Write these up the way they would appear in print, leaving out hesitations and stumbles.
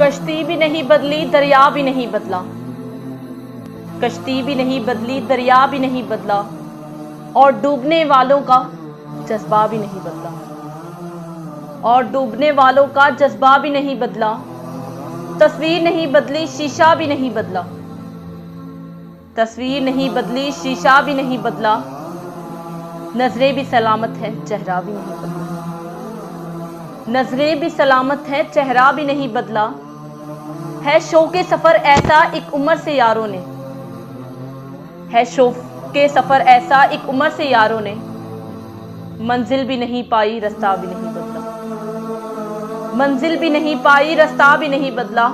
कश्ती भी नहीं बदली, दरिया भी नहीं बदला। कश्ती भी नहीं बदली, दरिया भी नहीं बदला, और डूबने वालों का जज्बा भी नहीं बदला। और डूबने वालों का जज्बा भी नहीं बदला। तस्वीर नहीं बदली, शीशा भी नहीं बदला। तस्वीर नहीं बदली, शीशा भी नहीं बदला। नजरें भी सलामत है, चेहरा भी नहीं बदला। नजरें भी सलामत है, चेहरा भी नहीं बदला। है शो के सफर ऐसा एक उम्र से यारों ने। है शो के सफर ऐसा एक उम्र से यारों ने। मंजिल भी नहीं पाई, रास्ता भी नहीं बदला। मंजिल भी नहीं पाई, रास्ता भी नहीं बदला।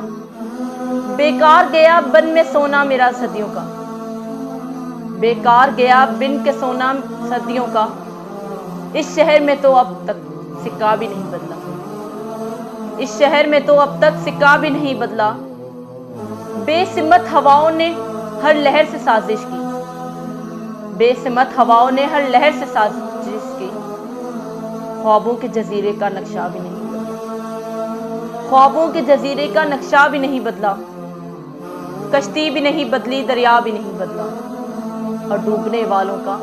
बेकार गया बन में सोना मेरा सदियों का। बेकार गया बिन के सोना सदियों का। इस शहर में तो अब तक सिक्का भी नहीं बदला। इस शहर में तो अब तक सिक्का भी नहीं बदला। बेसिमत हवाओं ने हर लहर से साजिश की। बेसिमत हवाओं ने हर लहर से साजिश की। ख्वाबों के जजीरे का नक्शा भी नहीं बदला। ख्वाबों के जजीरे का नक्शा भी नहीं बदला। कश्ती भी नहीं बदली, दरिया भी नहीं बदला, और डूबने वालों का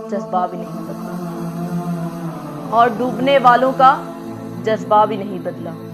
जज्बा भी नहीं बदला। और डूबने वालों का जज्बा भी नहीं बदला।